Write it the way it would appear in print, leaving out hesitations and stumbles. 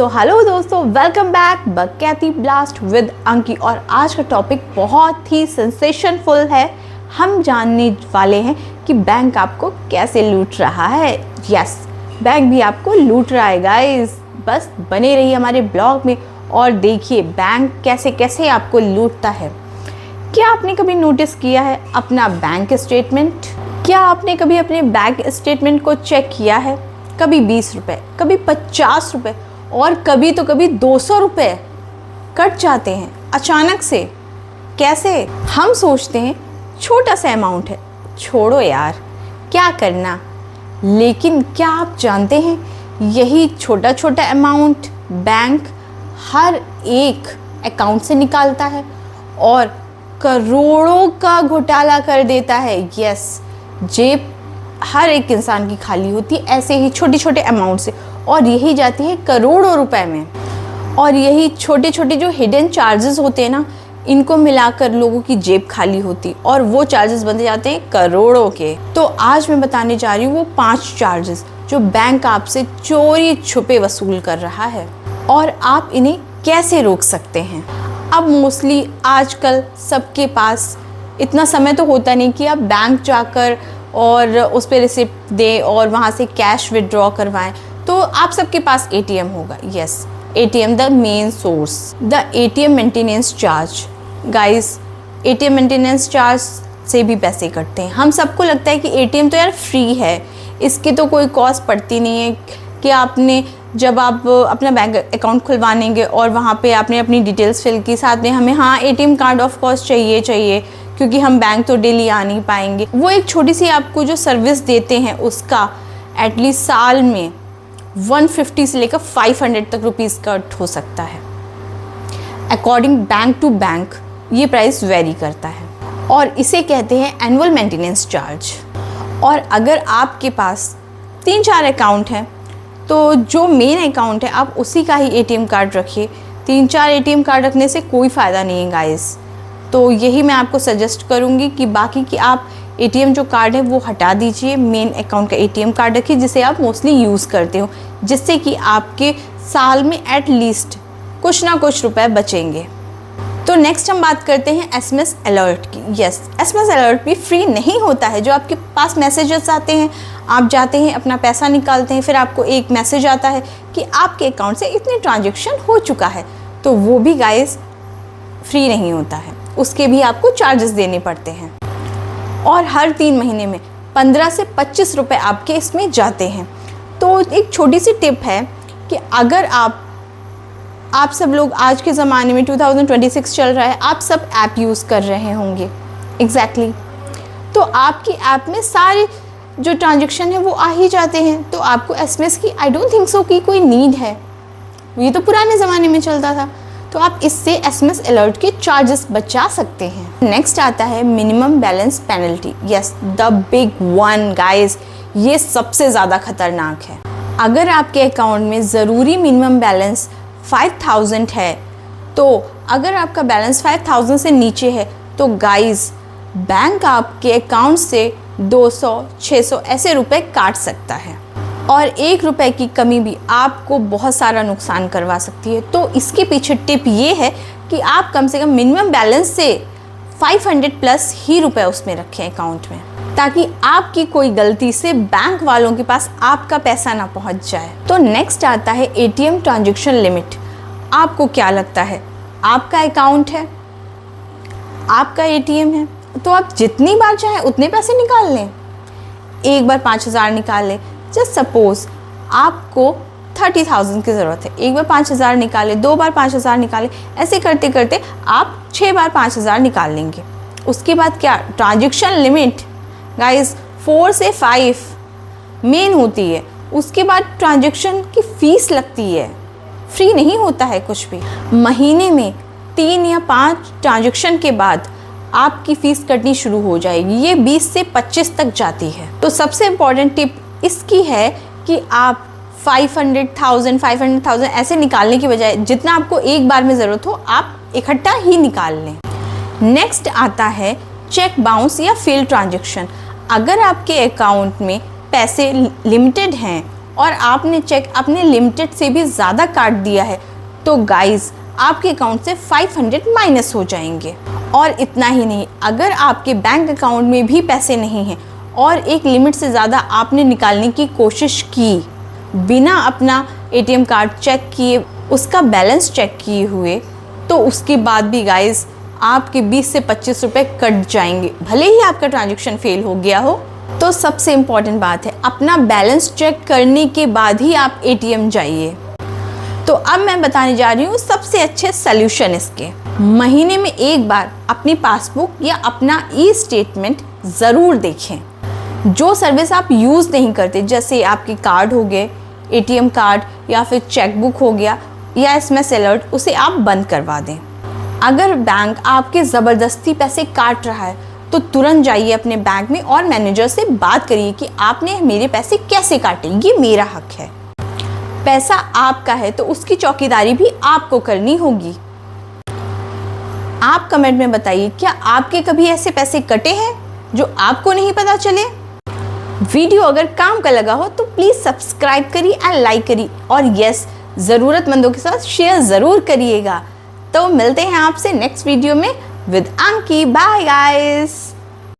तो हेलो दोस्तों, welcome back बकैती blast with अंकी। और आज का टॉपिक बहुत ही सेंसेशनफुल है। हम जानने वाले हैं कि बैंक आपको कैसे लूट रहा है। यस, बैंक भी आपको लूट रहा है गाइस। बस बने रहिए हमारे ब्लॉग में और देखिए बैंक कैसे कैसे आपको लूटता है। क्या आपने कभी नोटिस किया है अपना बैंक स्टेटमेंट? क्या आपने कभी अपने बैंक स्टेटमेंट को चेक किया है? कभी 20 रुपये, कभी 50 रुपये और कभी तो कभी 200 रुपये कट जाते हैं अचानक से। कैसे? हम सोचते हैं छोटा सा अमाउंट है, छोड़ो यार क्या करना। लेकिन क्या आप जानते हैं यही छोटा छोटा अमाउंट बैंक हर एक अकाउंट से निकालता है और करोड़ों का घोटाला कर देता है। यस, जेब हर एक इंसान की खाली होती है ऐसे ही छोटे छोटे अमाउंट से, और यही जाती है करोड़ों रुपए में। और यही छोटे छोटे जो हिडन चार्जेस होते हैं ना, इनको मिलाकर लोगों की जेब खाली होती और वो चार्जेस बन जाते हैं करोड़ों के। तो आज मैं बताने जा रही हूँ वो 5 चार्जेस जो बैंक आपसे चोरी छुपे वसूल कर रहा है और आप इन्हें कैसे रोक सकते हैं। अब मोस्टली आजकल सबके पास इतना समय तो होता नहीं कि आप बैंक जाकर और उस पर रिसिप्ट दें और वहाँ से कैश विड्रॉ करवाएं। तो आप सबके पास एटीएम होगा। Yes, ATM the main source. The ATM maintenance charge guys, ATM maintenance charge से भी पैसे कटते हैं। हम सबको लगता है कि एटीएम तो यार फ्री है, इसकी तो कोई कॉस्ट पड़ती नहीं है कि आपने जब आप अपना बैंक अकाउंट खुलवानेंगे और वहाँ पे आपने अपनी डिटेल्स फिल की, साथ में हमें एटीएम कार्ड ऑफ कोर्स चाहिए क्योंकि हम बैंक तो डेली आ नहीं पाएंगे। वो एक छोटी सी आपको जो सर्विस देते हैं उसका एटलीस्ट साल में 150 से लेकर 500 तक रुपीज़ कट हो सकता है। अकॉर्डिंग बैंक टू बैंक ये प्राइस वेरी करता है और इसे कहते हैं एनुअल मेंटेनेंस चार्ज। और अगर आपके पास 3-4 अकाउंट हैं तो जो मेन अकाउंट है आप उसी का ही एटीएम कार्ड रखिए। 3-4 एटीएम कार्ड रखने से कोई फ़ायदा नहीं है गाइस। तो यही मैं आपको सजेस्ट करूँगी कि बाकी की आप एटीएम जो कार्ड है वो हटा दीजिए, मेन अकाउंट का एटीएम कार्ड रखिए जिसे आप मोस्टली यूज़ करते हो, जिससे कि आपके साल में एटलीस्ट कुछ ना कुछ रुपए बचेंगे। तो नेक्स्ट हम बात करते हैं एसएमएस अलर्ट की। यस, एसएमएस अलर्ट भी फ्री नहीं होता है। जो आपके पास मैसेजेस आते हैं, आप जाते हैं अपना पैसा निकालते हैं, फिर आपको एक मैसेज आता है कि आपके अकाउंट से इतने ट्रांजेक्शन हो चुका है, तो वो भी गाइस फ्री नहीं होता है, उसके भी आपको चार्जेस देने पड़ते हैं। और हर 3 महीने में 15 से 25 रुपये आपके इसमें जाते हैं। तो एक छोटी सी टिप है कि अगर आप सब लोग आज के ज़माने में 2026 चल रहा है, आप सब ऐप यूज़ कर रहे होंगे। एग्जैक्टली तो आपकी ऐप में सारे जो ट्रांजेक्शन है वो आ ही जाते हैं, तो आपको एसएमएस की आई डोंट थिंक सो कि कोई नीड है। ये तो पुराने ज़माने में चलता था। तो आप इससे एसएमएस अलर्ट के चार्जेस बचा सकते हैं। नेक्स्ट आता है minimum balance penalty. Yes, the big one guys, ये सबसे ज़्यादा खतरनाक है। अगर आपके अकाउंट में ज़रूरी मिनिमम बैलेंस 5000 है, तो अगर आपका बैलेंस 5000 से नीचे है तो गाइस बैंक आपके अकाउंट से 200, 600 ऐसे रुपए काट सकता है और 1 रुपए की कमी भी आपको बहुत सारा नुकसान करवा सकती है। तो इसके पीछे टिप ये है कि आप कम से कम मिनिमम बैलेंस से 500 प्लस ही रुपए उसमें रखें अकाउंट में, ताकि आपकी कोई गलती से बैंक वालों के पास आपका पैसा ना पहुंच जाए। तो नेक्स्ट आता है एटीएम ट्रांजैक्शन लिमिट। आपको क्या लगता है, आपका अकाउंट है, आपका एटीएम है, तो आप जितनी बार चाहें उतने पैसे निकाल लें। एक बार 5000 निकाल लें। जस्ट सपोज आपको 30,000 की ज़रूरत है, एक बार 5000 निकाले, 2 बार 5000 निकाले, ऐसे करते करते आप 6 बार 5000 निकाल लेंगे। उसके बाद क्या, ट्रांजैक्शन लिमिट गाइस 4 से 5 मेन होती है। उसके बाद ट्रांजैक्शन की फ़ीस लगती है, फ्री नहीं होता है कुछ भी। महीने में 3 या 5 ट्रांजैक्शन के बाद आपकी फ़ीस कटनी शुरू हो जाएगी। ये 20 से 25 तक जाती है। तो सबसे इम्पॉर्टेंट टिप इसकी है कि आप 500,000 ऐसे निकालने की बजाय जितना आपको एक बार में ज़रूरत हो आप इकट्ठा ही निकाल लें। नेक्स्ट आता है चेक बाउंस या फेल ट्रांजैक्शन। अगर आपके अकाउंट में पैसे लिमिटेड हैं और आपने चेक अपने लिमिटेड से भी ज़्यादा काट दिया है तो गाइस आपके अकाउंट से 500 माइनस हो जाएंगे। और इतना ही नहीं, अगर आपके बैंक अकाउंट में भी पैसे नहीं हैं और एक लिमिट से ज़्यादा आपने निकालने की कोशिश की बिना अपना एटीएम कार्ड चेक किए, उसका बैलेंस चेक किए हुए, तो उसके बाद भी गाइस आपके 20 से 25 रुपए कट जाएंगे, भले ही आपका ट्रांजैक्शन फेल हो गया हो। तो सबसे इम्पॉर्टेंट बात है, अपना बैलेंस चेक करने के बाद ही आप एटीएम जाइए। तो अब मैं बताने जा रही हूँ सबसे अच्छे सल्यूशन इसके। महीने में एक बार अपनी पासबुक या अपना ई स्टेटमेंट ज़रूर देखें। जो सर्विस आप यूज़ नहीं करते, जैसे आपके कार्ड हो गए, एटीएम कार्ड या फिर चेकबुक हो गया या एसएमएस अलर्ट, उसे आप बंद करवा दें। अगर बैंक आपके ज़बरदस्ती पैसे काट रहा है तो तुरंत जाइए अपने बैंक में और मैनेजर से बात करिए कि आपने मेरे पैसे कैसे काटे, ये मेरा हक है। पैसा आपका है तो उसकी चौकीदारी भी आपको करनी होगी। आप कमेंट में बताइए, क्या आपके कभी ऐसे पैसे कटे हैं जो आपको नहीं पता चले? वीडियो अगर काम का लगा हो तो प्लीज़ सब्सक्राइब करिए एंड लाइक करिए, और यस, ज़रूरतमंदों के साथ शेयर ज़रूर करिएगा। तो मिलते हैं आपसे नेक्स्ट वीडियो में विद अंकी। Bye guys.